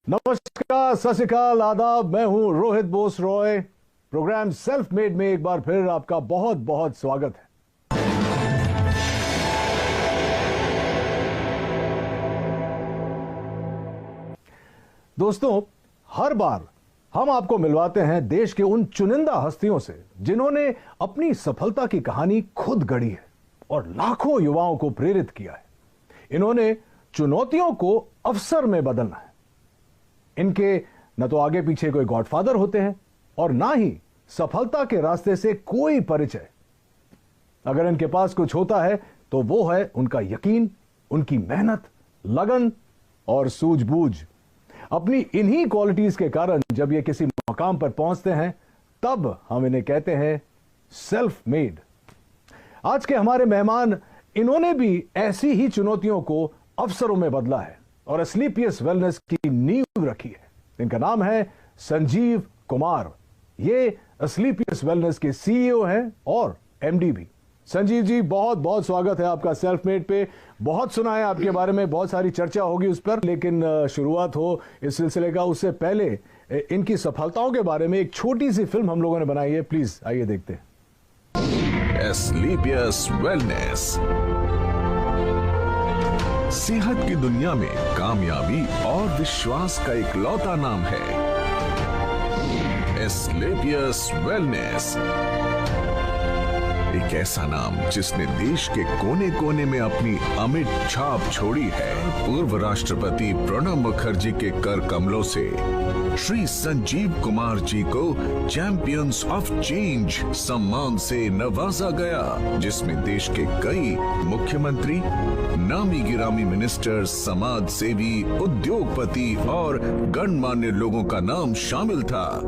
नमस्कार, सत श्री अकाल, आदाब। मैं हूं Rohit Bose Roy. Program self made में एक बार फिर आपका बहुत बहुत स्वागत है। दोस्तों, हर बार हम आपको मिलवाते हैं देश के उन चुनिंदा हस्तियों से जिन्होंने अपनी सफलता की कहानी खुद गढ़ी है और लाखों युवाओं को प्रेरित किया है। इन्होंने चुनौतियों को अवसर में बदलना है। इनके न तो आगे पीछे कोई गॉडफादर होते हैं और ना ही सफलता के रास्ते से कोई परिचय। अगर इनके पास कुछ होता है तो वो है उनका यकीन, उनकी मेहनत, लगन और सूझबूझ। अपनी इन्हीं क्वालिटीज के कारण जब ये किसी मकाम पर पहुंचते हैं तब हम इन्हें कहते हैं सेल्फ मेड। आज के हमारे मेहमान, इन्होंने भी ऐसी ही चुनौतियों को अवसरों में बदला है और एस्क्लेपियस वेलनेस की नींव रखी है। इनका नाम है संजीव कुमार। ये एस्क्लेपियस वेलनेस के सीईओ हैं और एमडी भी। संजीव जी, बहुत बहुत स्वागत है आपका सेल्फ मेड पे। बहुत सुना है आपके बारे में, बहुत सारी चर्चा होगी उस पर, लेकिन शुरुआत हो इस सिलसिले का उससे पहले इनकी सफलताओं के बारे में एक छोटी सी फिल्म हम लोगों ने बनाई है। प्लीज आइए देखते हैं। एस्क्लेपियस वेलनेस सेहत की दुनिया में कामयाबी और विश्वास का इकलौता नाम है। एस्क्लेपियस वेलनेस, एक ऐसा नाम जिसने देश के कोने कोने में अपनी अमिट छाप छोड़ी है। पूर्व राष्ट्रपति प्रणब मुखर्जी के कर कमलों से श्री संजीव कुमार जी को चैंपियंस ऑफ चेंज सम्मान से नवाजा गया, जिसमें देश के कई मुख्यमंत्री, नामी गिरामी मिनिस्टर, समाज सेवी, उद्योगपति और गणमान्य लोगों का नाम शामिल था।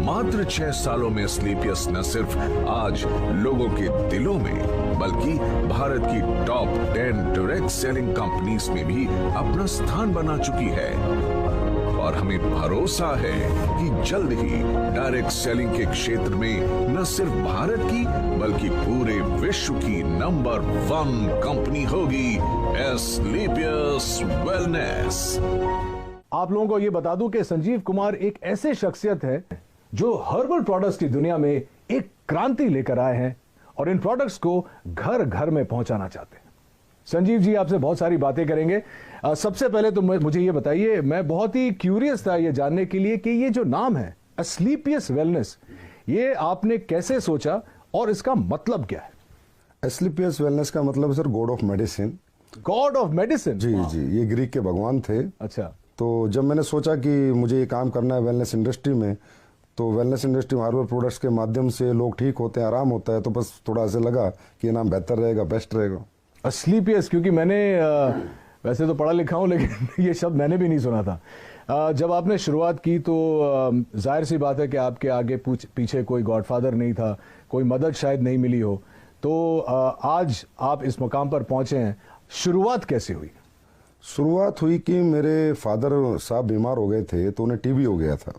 मात्र 6 सालों में एस्क्लेपियस न सिर्फ आज लोगों के दिलों में बल्कि भारत की टॉप 10 डायरेक्ट सेलिंग कंपनीज में भी अपना स्थान बना चुकी है और हमें भरोसा है कि जल्द ही डायरेक्ट सेलिंग के क्षेत्र में न सिर्फ भारत की बल्कि पूरे विश्व की नंबर 1 कंपनी होगी एस्क्लेपियस वेलनेस। आप लोगों को यह बता दूं कि संजीव कुमार एक ऐसे शख्सियत है जो हर्बल प्रोडक्ट्स की दुनिया में एक क्रांति लेकर आए हैं और इन प्रोडक्ट्स को घर घर में पहुंचाना चाहते हैं। संजीव जी, आपसे बहुत सारी बातें करेंगे। सबसे पहले तो मुझे ये बताइए, मैं बहुत ही क्यूरियस था ये जानने के लिए कि ये जो नाम है एस्क्लेपियस वेलनेस, ये आपने कैसे सोचा और इसका मतलब क्या है? एस्क्लेपियस वेलनेस का मतलब है sir god of medicine. God of medicine? जी जी, ये ग्रीक के भगवान थे। अच्छा। तो जब मैंने सोचा कि मुझे ये काम करना है वेलनेस इंडस्ट्री में, तो वेलनेस इंडस्ट्री में हर्बल प्रोडक्ट्स के माध्यम से लोग ठीक होते हैं, आराम होता है, तो बस थोड़ा ऐसे लगा कि ये नाम बेहतर रहेगा, बेस्ट रहेगा एस्क्लेपियस। क्योंकि मैंने वैसे तो पढ़ा लिखा हूं लेकिन ये शब्द मैंने भी नहीं सुना था। जब आपने शुरुआत की तो जाहिर सी बात है कि आपके आगे पीछे कोई गॉडफादर नहीं था, कोई मदद शायद नहीं मिली हो, तो आज आप इस मुकाम पर पहुंचे हैं। शुरुआत कैसे हुई? शुरुआत हुई कि मेरे फादर साहब बीमार हो गए थे, तो उन्हें टीबी हो गया था।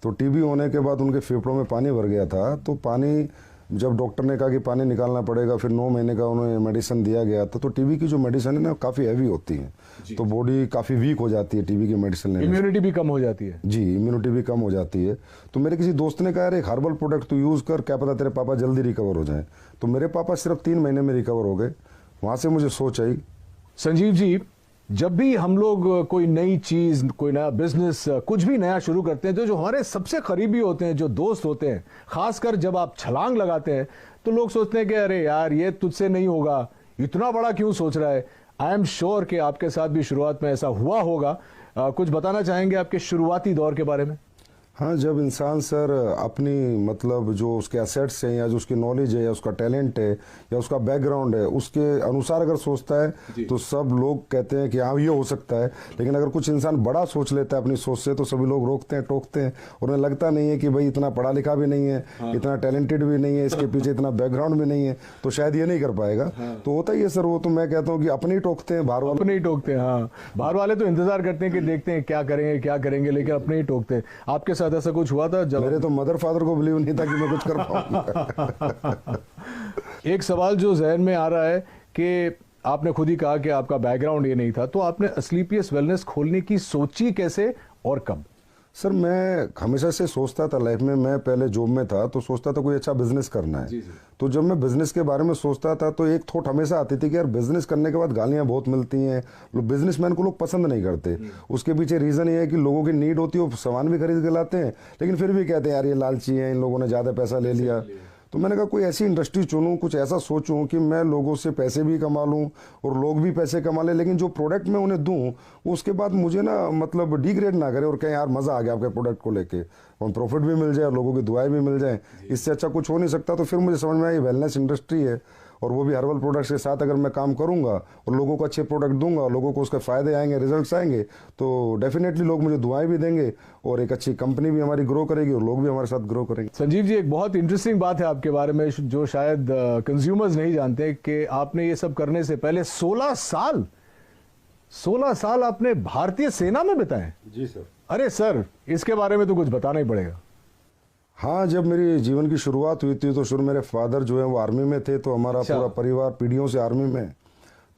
तो टीबी होने के बाद उनके फेफड़ों में पानी भर गया था। तो पानी, जब डॉक्टर ने कहा कि पानी निकालना पड़ेगा, फिर 9 महीने का उन्हें मेडिसिन दिया गया था। तो टीबी की जो मेडिसिन है ना, काफ़ी हैवी होती है, तो बॉडी काफ़ी वीक हो जाती है टीबी की मेडिसिन लेने से। इम्यूनिटी भी कम हो जाती है। जी, इम्यूनिटी भी कम हो जाती है। तो मेरे किसी दोस्त ने कहा, यार एक हर्बल प्रोडक्ट तो यूज़ कर, क्या पता तेरे पापा जल्दी रिकवर हो जाए। तो मेरे पापा सिर्फ 3 महीने में रिकवर हो गए। वहाँ से मुझे सोच आई। संजीव जी, जब भी हम लोग कोई नई चीज, कोई नया बिजनेस, कुछ भी नया शुरू करते हैं, तो जो हमारे सबसे करीबी होते हैं, जो दोस्त होते हैं, खासकर जब आप छलांग लगाते हैं तो लोग सोचते हैं कि अरे यार ये तुझसे नहीं होगा, इतना बड़ा क्यों सोच रहा है। आई एम श्योर कि आपके साथ भी शुरुआत में ऐसा हुआ होगा। कुछ बताना चाहेंगे आपके शुरुआती दौर के बारे में? हाँ, जब इंसान सर अपनी मतलब जो उसके एसेट्स हैं या जो उसकी नॉलेज है या उसका टैलेंट है या उसका बैकग्राउंड है, उसके अनुसार अगर सोचता है तो सब लोग कहते हैं कि हाँ ये हो सकता है। लेकिन अगर कुछ इंसान बड़ा सोच लेता है अपनी सोच से, तो सभी लोग रोकते हैं, टोकते हैं। उन्हें लगता नहीं है कि भाई इतना पढ़ा लिखा भी नहीं है, इतना टैलेंटेड भी नहीं है, इसके पीछे इतना बैकग्राउंड भी नहीं है, तो शायद ये नहीं कर पाएगा। तो होता ही है सर वो। तो मैं कहता हूँ कि अपने ही टोकते हैं, बाहर वाले अपने ही टोकते हैं। हाँ, बाहर वाले तो इंतजार करते हैं कि देखते हैं क्या करेंगे क्या करेंगे, लेकिन अपने ही टोकते हैं। आपके साथ ऐसा कुछ हुआ था? जब मेरे तो मदर फादर को बिलीव नहीं था कि मैं कुछ कर पाऊंगा। एक सवाल जो जहन में आ रहा है कि आपने खुद ही कहा कि आपका बैकग्राउंड ये नहीं था, तो आपने अस्लीपियस वेलनेस खोलने की सोची कैसे और कब? सर मैं हमेशा से सोचता था लाइफ में, मैं पहले जॉब में था तो सोचता था कोई अच्छा बिजनेस करना है। जी, जी। तो जब मैं बिजनेस के बारे में सोचता था तो एक थॉट हमेशा आती थी कि यार बिजनेस करने के बाद गालियां बहुत मिलती हैं, बिजनेसमैन को लोग पसंद नहीं करते। उसके पीछे रीजन ये है कि लोगों की नीड होती है, वो सामान भी खरीद के लाते हैं लेकिन फिर भी कहते हैं यार ये लालची है, इन लोगों ने ज़्यादा पैसा ले लिया। तो मैंने कहा कोई ऐसी इंडस्ट्री चुनूं, कुछ ऐसा सोचूं कि मैं लोगों से पैसे भी कमा लूं और लोग भी पैसे कमा लें, लेकिन जो प्रोडक्ट मैं उन्हें दूं उसके बाद मुझे ना मतलब डिग्रेड ना करे और कहें यार मज़ा आ गया आपके प्रोडक्ट को लेके, और प्रॉफिट भी मिल जाए और लोगों की दुआएं भी मिल जाए, इससे अच्छा कुछ हो नहीं सकता। तो फिर मुझे समझ में आया ये वेलनेस इंडस्ट्री है और वो भी हर्बल प्रोडक्ट्स के साथ अगर मैं काम करूंगा और लोगों को अच्छे प्रोडक्ट दूंगा, लोगों को उसके फायदे आएंगे, रिजल्ट्स आएंगे, तो डेफिनेटली लोग मुझे दुआएं भी देंगे और एक अच्छी कंपनी भी हमारी ग्रो करेगी और लोग भी हमारे साथ ग्रो करेंगे। संजीव जी, एक बहुत इंटरेस्टिंग बात है आपके बारे में जो शायद कंज्यूमर्स नहीं जानते कि आपने ये सब करने से पहले 16 साल आपने भारतीय सेना में बिताए। जी सर। अरे सर, इसके बारे में तो कुछ बताना ही पड़ेगा। हाँ, जब मेरी जीवन की शुरुआत हुई थी तो शुरू मेरे फादर जो है वो आर्मी में थे, तो हमारा अच्छा। पूरा परिवार पीढ़ियों से आर्मी में,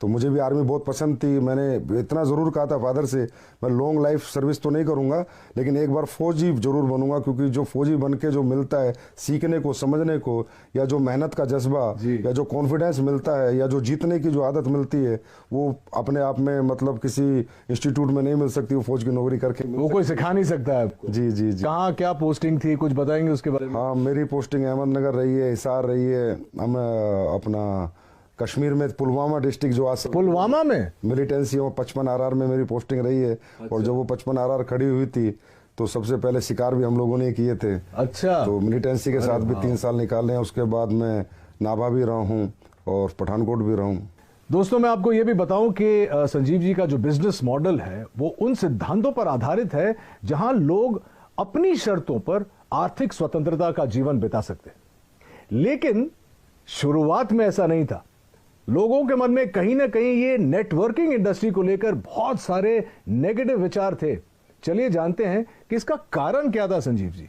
तो मुझे भी आर्मी बहुत पसंद थी। मैंने इतना ज़रूर कहा था फादर से मैं लॉन्ग लाइफ सर्विस तो नहीं करूँगा लेकिन एक बार फौजी जरूर बनूंगा, क्योंकि जो फौजी बन के जो मिलता है सीखने को, समझने को, या जो मेहनत का जज्बा, या जो कॉन्फिडेंस मिलता है, या जो जीतने की जो आदत मिलती है, वो अपने आप में मतलब किसी इंस्टीट्यूट में नहीं मिल सकती, वो फौज की नौकरी करके वो कोई सिखा नहीं सकता है आपको। जी जी जी। कहाँ क्या पोस्टिंग थी, कुछ बताएंगे उसके बारे में? हाँ, मेरी पोस्टिंग अहमदनगर रही है, हिसार रही है, हम अपना कश्मीर में पुलवामा डिस्ट्रिक्ट जो आज पुलवामा में मिलिटेंसी और 55 आरआर में मेरी पोस्टिंग रही है। और जब वो 55 आरआर खड़ी हुई थी तो सबसे पहले शिकार भी हम लोगों ने किए थे। अच्छा। तो मिलिटेंसी के साथ भी 3 साल निकाले हैं। उसके बाद मैं नाभा भी रहा हूँ और पठानकोट भी रहा हूँ। दोस्तों, मैं आपको यह भी बताऊं कि संजीव जी का जो बिजनेस मॉडल है वो उन सिद्धांतों पर आधारित है जहां लोग अपनी शर्तों पर आर्थिक स्वतंत्रता का जीवन बिता सकते हैं। लेकिन शुरुआत में ऐसा नहीं था। लोगों के मन में कहीं ना कहीं ये नेटवर्किंग इंडस्ट्री को लेकर बहुत सारे नेगेटिव विचार थे। चलिए जानते हैं कि इसका कारण क्या था Sanjeev ji.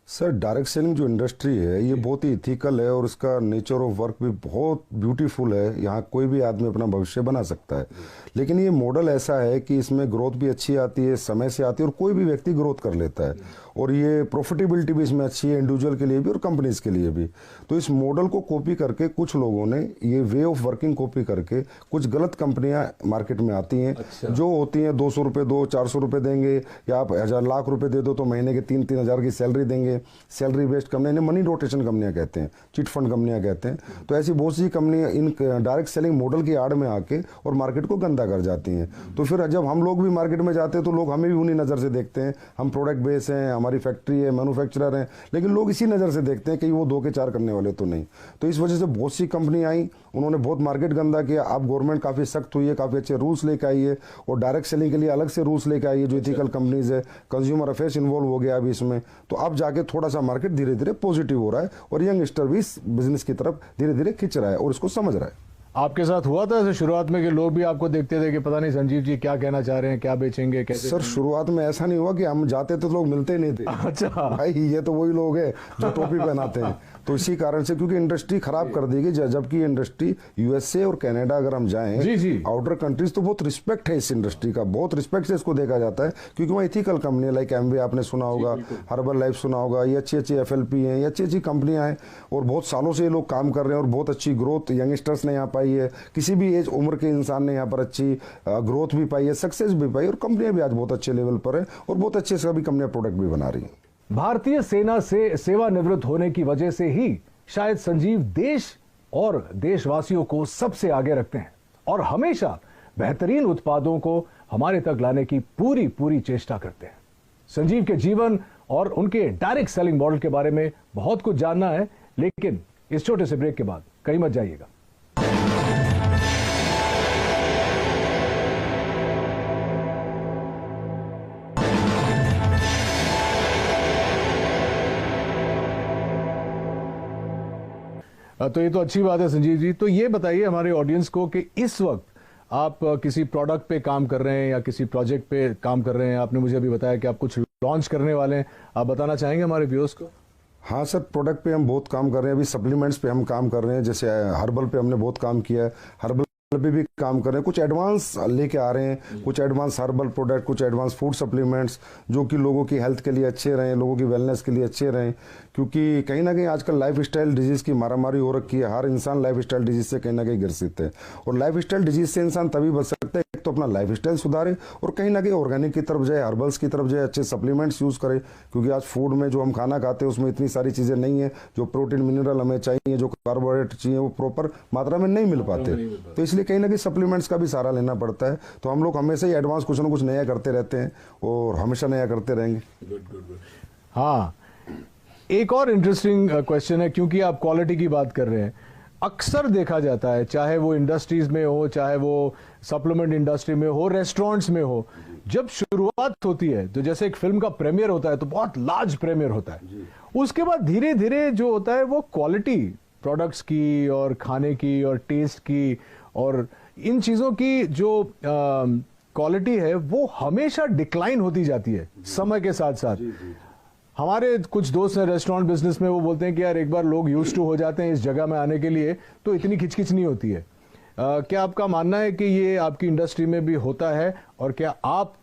Sir, direct selling जो इंडस्ट्री है ये बहुत ही इथिकल है और इसका नेचर ऑफ वर्क भी बहुत ब्यूटीफुल है। यहाँ कोई भी आदमी अपना भविष्य बना सकता है, लेकिन ये मॉडल ऐसा है कि इसमें ग्रोथ भी अच्छी आती है, समय से आती है, और कोई भी व्यक्ति ग्रोथ कर लेता है, और ये प्रॉफिटेबिलिटी भी इसमें अच्छी है, इंडिविजुअल के लिए भी और कंपनीज के लिए भी। तो इस मॉडल को कॉपी करके कुछ लोगों ने, ये वे ऑफ वर्किंग कॉपी करके कुछ गलत कंपनियां मार्केट में आती हैं। अच्छा। जो होती हैं 200 रुपये दो, 400 रुपये देंगे, या आप 1,000 लाख रुपए दे दो तो महीने के 3-3 हज़ार की सैलरी देंगे। सैलरी बेस्ड कंपनी, इन्हें मनी रोटेशन कंपनियां कहते हैं, चिट फंड कंपनियां कहते हैं। तो ऐसी बहुत सी कंपनियां इन डायरेक्ट सेलिंग मॉडल की आड़ में आके और मार्केट को गंदा कर जाती हैं। तो फिर जब हम लोग भी मार्केट में जाते हैं तो लोग हमें भी उन्हीं नज़र से देखते हैं। हम प्रोडक्ट बेस हैं, हमारी फैक्ट्री है, मैन्युफैक्चरर हैं, लेकिन लोग इसी नज़र से देखते हैं कि वो 2 के 4 करने वाले तो नहीं। तो इस वजह से बहुत सी कंपनी आई, उन्होंने बहुत मार्केट गंदा किया। अब गवर्नमेंट काफ़ी सख्त हुई है, काफ़ी अच्छे रूल्स लेकर आई है, और डायरेक्ट सेलिंग के लिए अलग से रूल्स लेकर आई है जो इथिकल कंपनीज है। कंज्यूमर अफेयर्स इन्वॉल्व हो गया अभी इसमें। तो अब जाके थोड़ा सा मार्केट धीरे धीरे पॉजिटिव हो रहा है और यंगस्टर भी इस बिजनेस की तरफ धीरे धीरे खिंच रहा है और इसको समझ रहा है। आपके साथ हुआ था ऐसे शुरुआत में कि लोग भी आपको देखते थे कि पता नहीं संजीव जी क्या कहना चाह रहे हैं, क्या बेचेंगे, कैसे? सर, शुरुआत में ऐसा नहीं हुआ कि हम जाते तो लोग मिलते ही नहीं थे। अच्छा भाई, ये तो वही लोग हैं जो टोपी पहनाते हैं। तो इसी कारण से, क्योंकि इंडस्ट्री खराब कर दी गई, जबकि इंडस्ट्री यूएसए और कनाडा अगर हम जाएं, जी जी, आउटर कंट्रीज, तो बहुत रिस्पेक्ट है इस इंडस्ट्री का, बहुत रिस्पेक्ट से इसको देखा जाता है, क्योंकि वहाँ इथिकल कंपनी लाइक एमवे आपने सुना होगा, हर्बल लाइफ सुना होगा, ये अच्छी अच्छी एफएलपी हैं, ये अच्छी अच्छी कंपनियां हैं और बहुत सालों से ये लोग काम कर रहे हैं और बहुत अच्छी ग्रोथ यंगस्टर्स ने यहाँ पाई है। किसी भी एज उम्र के इंसान ने यहाँ पर अच्छी ग्रोथ भी पाई है, सक्सेस भी पाई, और कंपनियां भी आज बहुत अच्छे लेवल पर है और बहुत अच्छे सभी कंपनियां प्रोडक्ट भी बना रही हैं। भारतीय सेना से सेवानिवृत्त होने की वजह से ही शायद संजीव देश और देशवासियों को सबसे आगे रखते हैं और हमेशा बेहतरीन उत्पादों को हमारे तक लाने की पूरी चेष्टा करते हैं। संजीव के जीवन और उनके डायरेक्ट सेलिंग मॉडल के बारे में बहुत कुछ जानना है, लेकिन इस छोटे से ब्रेक के बाद कहीं मत जाइएगा। तो ये तो अच्छी बात है संजीव जी। तो ये बताइए हमारे ऑडियंस को कि इस वक्त आप किसी प्रोडक्ट पे काम कर रहे हैं या किसी प्रोजेक्ट पे काम कर रहे हैं। आपने मुझे अभी बताया कि आप कुछ लॉन्च करने वाले हैं, आप बताना चाहेंगे हमारे व्यूअर्स को? हाँ सर, प्रोडक्ट पे हम बहुत काम कर रहे हैं। अभी सप्लीमेंट्स पे हम काम कर रहे हैं, जैसे हर्बल पे हमने बहुत काम किया है। हर्बल पे भी काम कर रहे हैं, कुछ एडवांस लेके आ रहे हैं, कुछ एडवांस हर्बल प्रोडक्ट, कुछ एडवांस फूड सप्लीमेंट्स जो कि लोगों की हेल्थ के लिए अच्छे रहें, लोगों की वेलनेस के लिए अच्छे रहें। क्योंकि कहीं ना कहीं आजकल लाइफ स्टाइल डिजीज़ की मारामारी हो रखी है, हर इंसान लाइफ स्टाइल डिजीज़ से कहीं ना कहीं ग्रसित है। और लाइफ स्टाइल डिजीज़ से इंसान तभी बच सकता है, एक तो अपना लाइफ स्टाइल सुधारे और कहीं ना कहीं ऑर्गेनिक की तरफ जाए, हर्बल्स की तरफ जाए, अच्छे सप्लीमेंट्स यूज़ करे। क्योंकि आज फूड में जो हम खाना खाते हैं उसमें इतनी सारी चीज़ें नहीं है, जो प्रोटीन मिनरल हमें चाहिए, जो कार्बोहाइड्रेट चाहिए, वो प्रॉपर मात्रा में नहीं मिल पाते। तो इसलिए कहीं ना कहीं सप्लीमेंट्स का भी सहारा लेना पड़ता है। तो हम लोग हमेशा ही एडवांस कुछ ना कुछ नया करते रहते हैं और हमेशा नया करते रहेंगे। हाँ, एक और इंटरेस्टिंग क्वेश्चन है, क्योंकि आप क्वालिटी की बात कर रहे हैं। अक्सर देखा जाता है, चाहे वो इंडस्ट्रीज में हो, चाहे वो सप्लीमेंट इंडस्ट्री में हो, रेस्टोरेंट्स में हो, जब शुरुआत होती है तो जैसे एक फिल्म का प्रीमियर होता है तो बहुत लार्ज प्रीमियर होता है। उसके बाद धीरे धीरे जो होता है वो क्वालिटी प्रोडक्ट्स की और खाने की और टेस्ट की और इन चीज़ों की जो क्वालिटी है वो हमेशा डिक्लाइन होती जाती है समय के साथ साथ। हमारे कुछ दोस्त हैं रेस्टोरेंट बिजनेस में, वो बोलते हैं कि यार एक बार लोग यूज टू हो जाते हैं इस जगह में आने के लिए तो इतनी खिचखिच नहीं होती है। क्या आपका मानना है कि ये आपकी इंडस्ट्री में भी होता है और क्या आप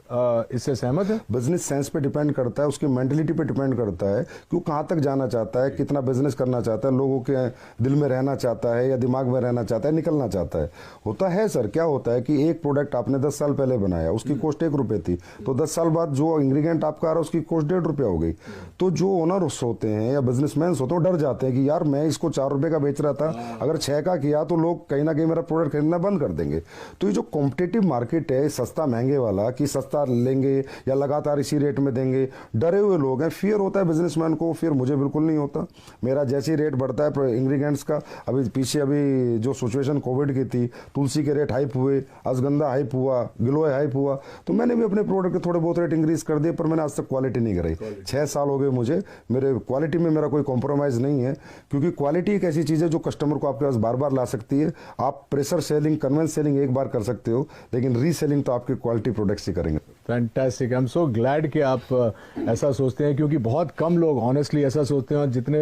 इससे सहमत हैं? बिजनेस सेंस पे डिपेंड करता है, उसकी मेंटलिटी पे डिपेंड करता है कि वो कहाँ तक जाना चाहता है, कितना बिजनेस करना चाहता है, लोगों के दिल में रहना चाहता है या दिमाग में रहना चाहता है, निकलना चाहता है। होता है सर, क्या होता है कि एक प्रोडक्ट आपने 10 साल पहले बनाया, उसकी कॉस्ट 1 रुपये थी, तो 10 साल बाद जो इंग्रीडियंट आपका आ रहा है उसकी कॉस्ट 1.5 रुपया हो गई। तो जो ओनर्स होते हैं या बिजनेसमैन होते हैं वो डर जाते हैं कि यार मैं इसको 4 रुपये का बेच रहा था, अगर 6 का किया तो लोग कहीं ना कहीं मेरा प्रोडक्ट खरीदना बंद कर देंगे। तो ये जो कॉम्पिटिटिव मार्केट है सस्ता महंगे वाला, कि सस्ता लेंगे या लगातार इसी रेट में देंगे, डरे हुए लोग हैं। फियर होता है बिजनेसमैन को, फिर मुझे बिल्कुल नहीं होता। मेरा जैसे रेट बढ़ता है इंग्रेडिएंट्स का, अभी पीछे अभी जो सिचुएशन कोविड की थी, तुलसी के रेट हाइप हुए, अश्वगंधा हाइप हुआ, गिलोय हाइप हुआ, तो मैंने भी अपने प्रोडक्ट के थोड़े बहुत रेट इंक्रीज कर दिए, पर मैंने आज तक क्वालिटी नहीं कराई। 6 साल हो गए मुझे, मेरे क्वालिटी में मेरा कोई कॉम्प्रोमाइज नहीं है। क्योंकि क्वालिटी एक ऐसी चीज़ है जो कस्टमर को आपके पास बार बार ला सकती है। आप प्रेशर सेलिंग, कन्वेंस सेलिंग एक बार कर सकते हो, लेकिन रीसेलिंग तो आपके क्वालिटी प्रोडक्ट्स ही करेंगे। Fantastic, I am so glad कि आप ऐसा सोचते हैं, क्योंकि बहुत कम लोग ऑनेस्टली ऐसा सोचते हैं। और जितने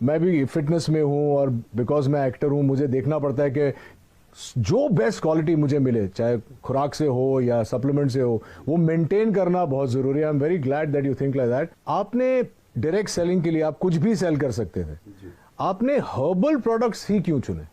मैं भी फिटनेस में हूं और बिकॉज मैं एक्टर हूं, मुझे देखना पड़ता है कि जो बेस्ट क्वालिटी मुझे मिले, चाहे खुराक से हो या सप्लीमेंट से हो, वो मेंटेन करना बहुत जरूरी है। I am very glad that you think like that. आपने डायरेक्ट सेलिंग के लिए आप कुछ भी सेल कर सकते थे, आपने हर्बल प्रोडक्ट्स ही क्यों चुने?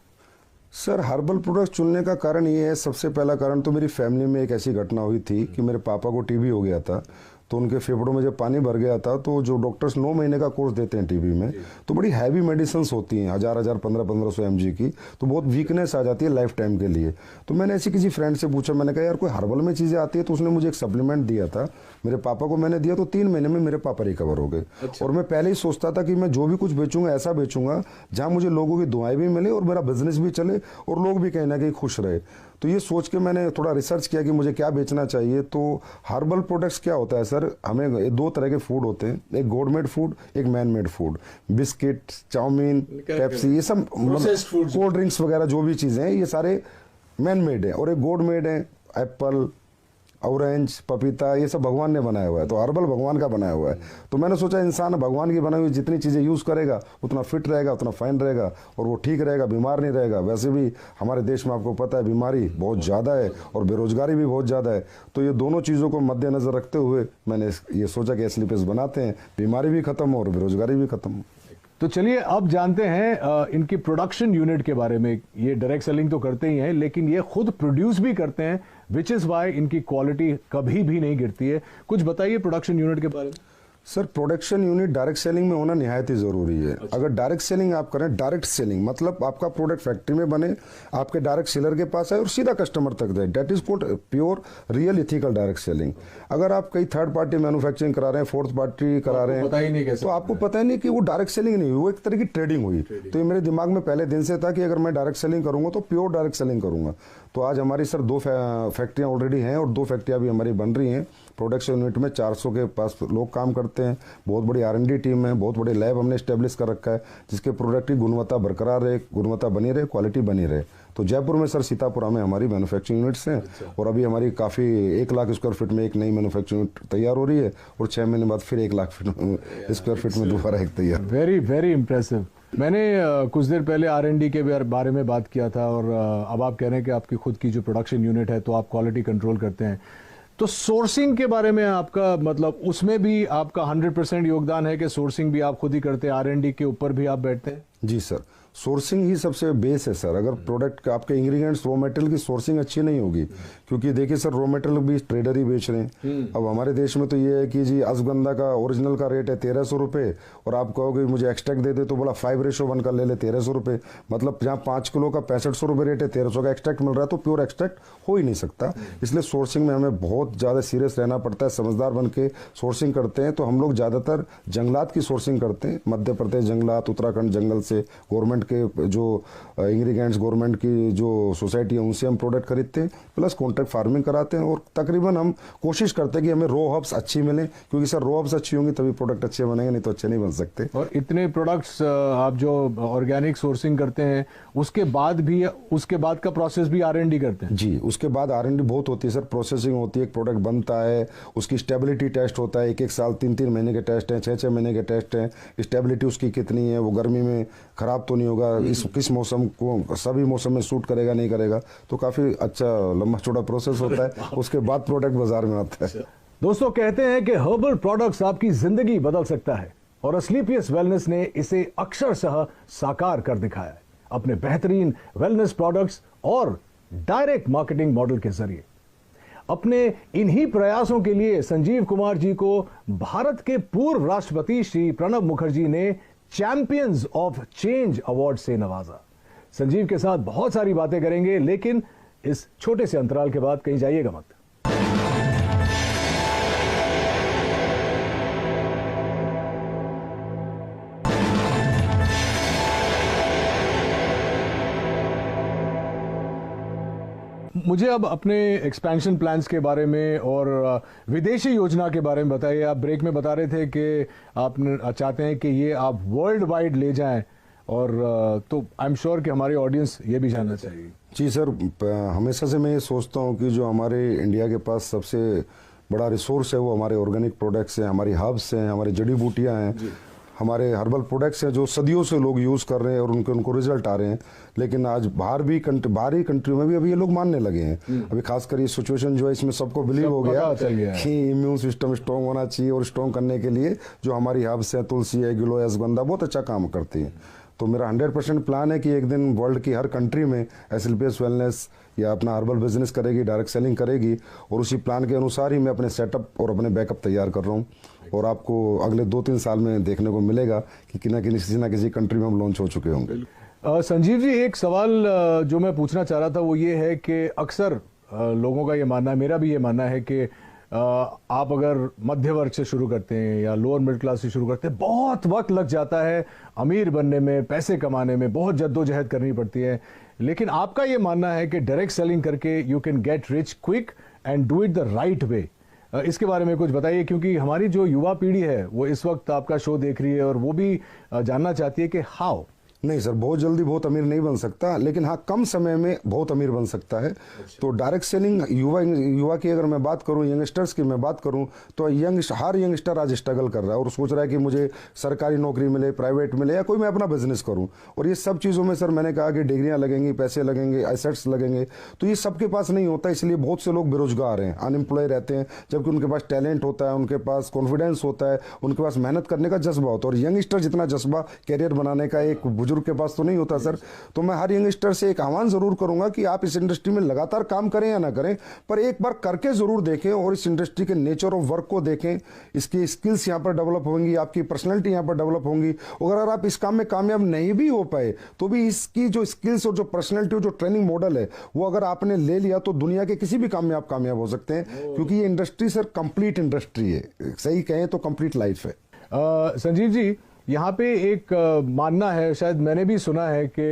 सर, हर्बल प्रोडक्ट चुनने का कारण ये है, सबसे पहला कारण तो मेरी फैमिली में एक ऐसी घटना हुई थी कि मेरे पापा को टीबी हो गया था। तो उनके फेफड़ों में जब पानी भर गया था, तो जो डॉक्टर्स 9 महीने का कोर्स देते हैं टीबी में, तो बड़ी हैवी मेडिसिन होती हैं, 1000 1500 mg की, तो बहुत वीकनेस आ जाती है लाइफ टाइम के लिए। तो मैंने ऐसी किसी फ्रेंड से पूछा, मैंने कहा यार कोई हर्बल में चीज़ें आती है, तो उसने मुझे एक सप्लीमेंट दिया था, मेरे पापा को मैंने दिया, तो 3 महीने में मेरे पापा रिकवर हो गए। और मैं पहले ही सोचता था कि मैं जो भी कुछ बेचूंगा ऐसा बेचूंगा जहाँ मुझे लोगों की दुआएं भी मिले और मेरा बिजनेस भी चले और लोग भी कहीं ना कहीं खुश रहे। तो ये सोच के मैंने थोड़ा रिसर्च किया कि मुझे क्या बेचना चाहिए। तो हर्बल प्रोडक्ट्स क्या होता है सर, हमें 2 तरह के फूड होते हैं, एक गॉड मेड फूड, एक man made food. Biscuit, chowmein, Pepsi, ये सब कोल्ड ड्रिंक्स वगैरह जो भी चीज़ें हैं, ये सारे मैन मेड है। और एक गॉड मेड है, एप्पल, ऑरेंज, पपीता, ये सब भगवान ने बनाया हुआ है। तो हर्बल भगवान का बनाया हुआ है। तो मैंने सोचा इंसान भगवान की बनाई हुई जितनी चीज़ें यूज़ करेगा उतना फिट रहेगा, उतना फाइन रहेगा और वो ठीक रहेगा, बीमार नहीं रहेगा। वैसे भी हमारे देश में आपको पता है बीमारी बहुत ज़्यादा है और बेरोजगारी भी बहुत ज़्यादा है। तो ये दोनों चीज़ों को मद्देनज़र रखते हुए मैंने ये सोचा कि एस्लीपियस बनाते हैं, बीमारी भी खत्म हो और बेरोजगारी भी खत्म हो। तो चलिए अब जानते हैं इनकी प्रोडक्शन यूनिट के बारे में। ये डायरेक्ट सेलिंग तो करते ही हैं, लेकिन ये खुद प्रोड्यूस भी करते हैं, विच इज वाई इनकी क्वालिटी कभी भी नहीं गिरती है। कुछ बताइए प्रोडक्शन यूनिट के बारे में। Sir, production unit direct selling में होना निहायत ही ज़रूरी है। अगर डायरेक्ट सेलिंग आप करें, डायरेक्ट सेलिंग मतलब आपका प्रोडक्ट फैक्ट्री में बने, आपके डायरेक्ट सेलर के पास आए और सीधा कस्टमर तक जाए, that is called pure real ethical direct selling. अगर आप कई थर्ड पार्टी मैन्युफैक्चरिंग करा रहे हैं, फोर्थ पार्टी करा रहे हैं, तो आपको पता ही नहीं कि वो डायरेक्ट सेलिंग नहीं हुई, वो एक तरह की ट्रेडिंग हुई। तो ये मेरे दिमाग में पहले दिन से था कि अगर मैं डायरेक्ट सेलिंग करूंगा तो प्योर डायरेक्ट सेलिंग करूंगा। तो आज हमारी सर 2 फैक्ट्रियाँ ऑलरेडी हैं और 2 फैक्ट्रियाँ भी हमारी बन रही हैं। प्रोडक्शन यूनिट में 400 के पास लोग काम करते हैं, बहुत बड़ी R&D टीम है, बहुत बड़े लैब हमने स्टैब्लिश कर रखा है जिसके प्रोडक्ट की गुणवत्ता बरकरार रहे, गुणवत्ता बनी रहे, क्वालिटी बनी रहे। तो जयपुर में सर सीतापुरा में हमारी मैन्युफैक्चरिंग यूनिट्स हैं। और अभी हमारी काफ़ी 1 लाख स्क्वायर फीट में एक नई मैन्युफैक्चरिंग यूनिट तैयार हो रही है और 6 महीने बाद फिर 1 लाख स्क्वायर फीट में दोबारा एक तैयार। Very very impressive. मैंने कुछ देर पहले R&D के बारे में बात किया था और अब आप कह रहे हैं कि आपकी खुद की जो प्रोडक्शन यूनिट है तो आप क्वालिटी कंट्रोल करते हैं, तो सोर्सिंग के बारे में आपका मतलब उसमें भी आपका 100% योगदान है कि सोर्सिंग भी आप खुद ही करते हैं, R&D के ऊपर भी आप बैठते हैं? जी सर, सोर्सिंग ही सबसे बेस है सर। अगर प्रोडक्ट का आपके इंग्रेडिएंट्स रॉ मटेरियल की सोर्सिंग अच्छी नहीं होगी, क्योंकि देखिए सर रॉ मटेरियल भी ट्रेडर ही बेच रहे हैं। अब हमारे देश में तो ये है कि जी अश्वगंधा का ओरिजिनल का रेट है 1300 रुपये और आप कहोगे मुझे एक्सट्रैक्ट दे दे तो बोला 5:1 का ले ले 1300 रुपये, मतलब जहाँ 5 किलो का 6500 रुपये रेट है 1300 का एक्सट्रैक्ट मिल रहा है तो प्योर एक्सट्रैक्ट हो ही नहीं सकता। इसलिए सोर्सिंग में हमें बहुत ज़्यादा सीरियस रहना पड़ता है, समझदार बन के सोर्सिंग करते हैं। तो हम लोग ज़्यादातर जंगलात की सोर्सिंग करते हैं, मध्य प्रदेश जंगलात, उत्तराखंड जंगल से, गवर्नमेंट के जो इंग्रेडिएंट्स गवर्नमेंट की जो सोसाइटी है उनसे हम प्रोडक्ट खरीदते हैं, प्लस कॉन्ट्रैक्ट फार्मिंग कराते हैं। और तकरीबन हम कोशिश करते हैं कि हमें रॉ हर्ब्स अच्छी मिले, क्योंकि सर रॉ हर्ब्स अच्छी होंगी तभी प्रोडक्ट अच्छे बनेंगे, नहीं तो अच्छे नहीं बन सकते। और इतने प्रोडक्ट्स आप जो ऑर्गेनिक सोर्सिंग करते हैं उसके बाद भी, उसके बाद का प्रोसेस भी R&D करते हैं? जी, उसके बाद R&D बहुत होती है सर, प्रोसेसिंग होती है, एक प्रोडक्ट बनता है, उसकी स्टेबिलिटी टेस्ट होता है, 1-1 साल 3-3 महीने के टेस्ट हैं, 6-6 महीने के टेस्ट हैं, स्टेबिलिटी उसकी कितनी है, वो गर्मी में खराब तो नहीं होगा, किस मौसम को सभी मौसम में सूट करेगा नहीं करेगा, तो काफ़ी अच्छा लंबा चौड़ा प्रोसेस होता है। उसके बाद प्रोडक्ट बाजार में आता है। दोस्तों, कहते हैं कि हर्बल प्रोडक्ट्स आपकी जिंदगी बदल सकता है और असलीपियस वेलनेस ने इसे अक्षरशः साकार कर दिखाया है अपने बेहतरीन वेलनेस प्रोडक्ट्स और डायरेक्ट मार्केटिंग मॉडल के जरिए। अपने इन्हीं प्रयासों के लिए संजीव कुमार जी को भारत के पूर्व राष्ट्रपति श्री प्रणब मुखर्जी ने चैंपियंस ऑफ चेंज अवार्ड से नवाजा। संजीव के साथ बहुत सारी बातें करेंगे, लेकिन इस छोटे से अंतराल के बाद कहीं जाइएगा मत। मुझे अब अपने एक्सपेंशन प्लान्स के बारे में और विदेशी योजना के बारे में बताइए। आप ब्रेक में बता रहे थे कि आप चाहते हैं कि ये आप वर्ल्ड वाइड ले जाएं, और तो आई एम श्योर कि हमारे ऑडियंस ये भी जानना चाहिए। जी सर, हमेशा से मैं ये सोचता हूँ कि जो हमारे इंडिया के पास सबसे बड़ा रिसोर्स है वो हमारे ऑर्गेनिक प्रोडक्ट्स हैं, हमारी हर्ब्स हैं, हमारी जड़ी बूटियाँ हैं, हमारे हर्बल प्रोडक्ट्स हैं जो सदियों से लोग यूज़ कर रहे हैं और उनको रिजल्ट आ रहे हैं। लेकिन आज बाहरी कंट्रियों में भी अभी ये लोग मानने लगे हैं। अभी खासकर ये सिचुएशन जो है इसमें सबको बिलीव हो गया कि इम्यून सिस्टम स्ट्रॉन्ग होना चाहिए, और स्ट्रॉन्ग करने के लिए जो हमारी हर्ब्स हैं, तुलसी है, गिलोय, अश्वगंधा बहुत अच्छा काम करती हैं। तो मेरा 100% प्लान है कि एक दिन वर्ल्ड की हर कंट्री में असलीपियस वेलनेस या अपना हर्बल बिजनेस करेगी, डायरेक्ट सेलिंग करेगी, और उसी प्लान के अनुसार ही मैं अपने सेटअप और अपने बैकअप तैयार कर रहा हूँ। और आपको अगले 2-3 साल में देखने को मिलेगा कि किसी ना किसी कंट्री में हम लॉन्च हो चुके होंगे। संजीव जी, एक सवाल जो मैं पूछना चाह रहा था वो ये है कि अक्सर लोगों का ये मानना है, मेरा भी ये मानना है कि आप अगर मध्य वर्ग से शुरू करते हैं या लोअर मिडिल क्लास से शुरू करते हैं, बहुत वक्त लग जाता है अमीर बनने में, पैसे कमाने में, बहुत जद्दोजहद करनी पड़ती है। लेकिन आपका ये मानना है कि डायरेक्ट सेलिंग करके you can get rich quick and do it the right way. इसके बारे में कुछ बताइए, क्योंकि हमारी जो युवा पीढ़ी है वो इस वक्त आपका शो देख रही है और वो भी जानना चाहती है कि हाउ। नहीं सर, बहुत जल्दी बहुत अमीर नहीं बन सकता, लेकिन हाँ कम समय में बहुत अमीर बन सकता है। तो डायरेक्ट सेलिंग युवा की अगर मैं बात करूं, यंगस्टर्स की मैं बात करूं, तो हर यंगस्टर आज स्ट्रगल कर रहा है और सोच रहा है कि मुझे सरकारी नौकरी मिले, प्राइवेट मिले, या कोई मैं अपना बिजनेस करूं। और ये सब चीज़ों में सर मैंने कहा कि डिग्रियाँ लगेंगी, पैसे लगेंगे, एसेट्स लगेंगे, तो ये सबके पास नहीं होता। इसलिए बहुत से लोग बेरोजगार हैं, अनएम्प्लॉय रहते हैं, जबकि उनके पास टैलेंट होता है, उनके पास कॉन्फिडेंस होता है, उनके पास मेहनत करने का जज्बा होता है। और यंगस्टर जितना जज्बा कैरियर बनाने का एक बुजुर्ग के पास तो नहीं होता सर। तो मैं हर यंगस्टर से एक आह्वान जरूर करूंगा कि आप इस इंडस्ट्री में लगातार काम करें या ना करें, पर एक बार करके जरूर देखें और इस इंडस्ट्री के नेचर ऑफ वर्क को देखें। इसकी स्किल्स यहां पर डेवलप होंगी, आपकी पर्सनैलिटी यहां पर डेवलप होंगी। और अगर आप इस काम में कामयाब नहीं भी हो पाए तो भी इसकी जो स्किल्स और जो पर्सनैलिटी और जो ट्रेनिंग मॉडल है वो अगर आपने ले लिया तो दुनिया के किसी भी काम में आप कामयाब हो सकते हैं, क्योंकि ये इंडस्ट्री सर कंप्लीट इंडस्ट्री है, सही कहें तो कंप्लीट लाइफ है। संजीव जी, यहाँ पे एक मानना है, शायद मैंने भी सुना है कि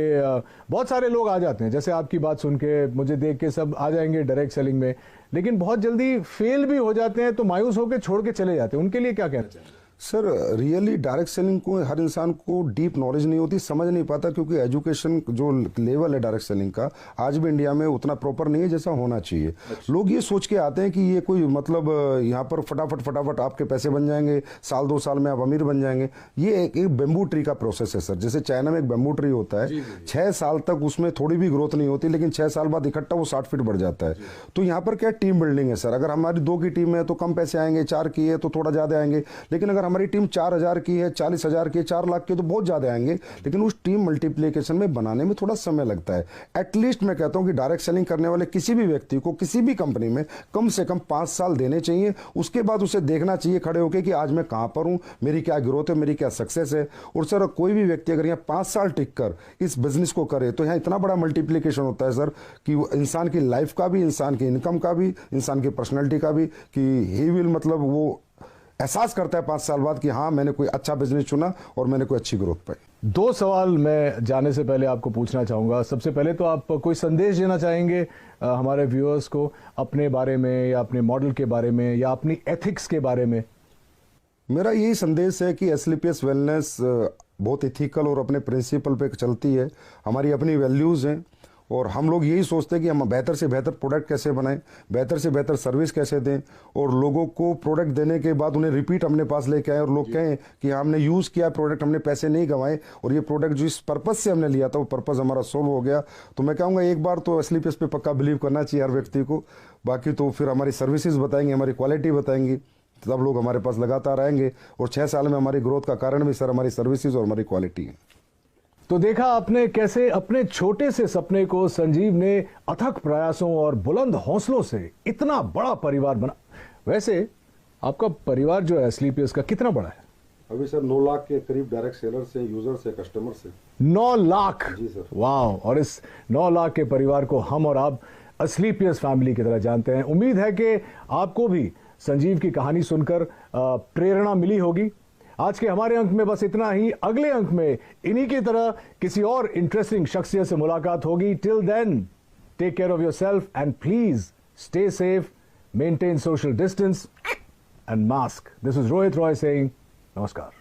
बहुत सारे लोग आ जाते हैं, जैसे आपकी बात सुन के मुझे देख के सब आ जाएंगे डायरेक्ट सेलिंग में, लेकिन बहुत जल्दी फेल भी हो जाते हैं तो मायूस होकर छोड़ के चले जाते हैं। उनके लिए क्या कहना चाहिए? सर रियली डायरेक्ट सेलिंग को हर इंसान को डीप नॉलेज नहीं होती, समझ नहीं पाता, क्योंकि एजुकेशन जो लेवल है डायरेक्ट सेलिंग का आज भी इंडिया में उतना प्रॉपर नहीं है जैसा होना चाहिए। लोग ये सोच के आते हैं कि ये कोई मतलब यहाँ पर फटाफट आपके पैसे बन जाएंगे, साल 2 साल में आप अमीर बन जाएंगे। ये एक बेम्बू ट्री का प्रोसेस है सर। जैसे चाइना में एक बेम्बू ट्री होता है, 6 साल तक उसमें थोड़ी भी ग्रोथ नहीं होती, लेकिन 6 साल बाद इकट्ठा वो 60 फीट बढ़ जाता है। तो यहाँ पर क्या टीम बिल्डिंग है सर। अगर हमारी 2 की टीम है तो कम पैसे आएंगे, 4 की है तो थोड़ा ज़्यादा आएंगे, लेकिन अगर हमारी टीम 4000 की है, 40,000 की है, 4 लाख की है तो बहुत ज़्यादा आएंगे, लेकिन उस टीम मल्टीप्लिकेशन में बनाने में थोड़ा समय लगता है। एटलीस्ट मैं कहता हूँ कि डायरेक्ट सेलिंग करने वाले किसी भी व्यक्ति को किसी भी कंपनी में कम से कम 5 साल देने चाहिए। उसके बाद उसे देखना चाहिए खड़े होकर कि आज मैं कहाँ पर हूँ, मेरी क्या ग्रोथ है, मेरी क्या सक्सेस है। और सर कोई भी व्यक्ति अगर यहाँ 5 साल टिक कर इस बिजनेस को करे तो यहाँ इतना बड़ा मल्टीप्लिकेशन होता है सर कि इंसान की लाइफ का भी, इंसान की इनकम का भी, इंसान की पर्सनैलिटी का भी, कि ही विल मतलब वो एहसास करता है 5 साल बाद कि हाँ मैंने कोई अच्छा बिजनेस चुना और मैंने कोई अच्छी ग्रोथ पाई। 2 सवाल मैं जाने से पहले आपको पूछना चाहूंगा। सबसे पहले तो आप कोई संदेश देना चाहेंगे हमारे व्यूअर्स को अपने बारे में, या अपने मॉडल के बारे में, या अपनी एथिक्स के बारे में? मेरा यही संदेश है कि एसलीपीएस वेलनेस बहुत इथिकल और अपने प्रिंसिपल पे चलती है। हमारी अपनी वैल्यूज़ हैं और हम लोग यही सोचते हैं कि हम बेहतर से बेहतर प्रोडक्ट कैसे बनाएं, बेहतर से बेहतर सर्विस कैसे दें, और लोगों को प्रोडक्ट देने के बाद उन्हें रिपीट अपने पास लेके आए और लोग कहें कि हमने यूज़ किया प्रोडक्ट, हमने पैसे नहीं गंवाए, और ये प्रोडक्ट जो इस पर्पज़ से हमने लिया था वो पर्पज़ हमारा सोल्व हो गया। तो मैं कहूँगा एक बार तो एसलीपीएस पे पक्का बिलीव करना चाहिए हर व्यक्ति को। बाकी तो फिर हमारी सर्विसेज बताएंगे, हमारी क्वालिटी बताएंगी, तब लोग हमारे पास लगातार आएंगे। और 6 साल में हमारी ग्रोथ का कारण भी सर हमारी सर्विसेज और हमारी क्वालिटी है। तो देखा आपने कैसे अपने छोटे से सपने को संजीव ने अथक प्रयासों और बुलंद हौसलों से इतना बड़ा परिवार बना। वैसे आपका परिवार जो है एसलीपीएस का कितना बड़ा है? अभी सर 9 लाख के करीब डायरेक्ट सेलर से, यूजर से, कस्टमर से। 9 लाख? जी सर। वाह। और इस 9 लाख के परिवार को हम और आप एसलीपीएस फैमिली की तरह जानते हैं। उम्मीद है कि आपको भी संजीव की कहानी सुनकर प्रेरणा मिली होगी। आज के हमारे अंक में बस इतना ही। अगले अंक में इन्हीं की तरह किसी और इंटरेस्टिंग शख्सियत से मुलाकात होगी। Till then take care of yourself and please stay safe, maintain social distance and mask. This is Rohit Roy saying नमस्कार।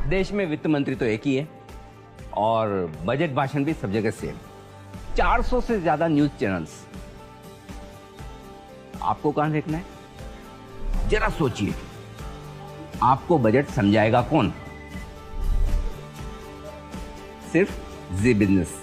देश में वित्त मंत्री तो एक ही है और बजट भाषण भी सब जगह सेम। 400 से ज्यादा न्यूज चैनल्स। आपको कहां देखना है? जरा सोचिए, आपको बजट समझाएगा कौन? सिर्फ जी बिजनेस।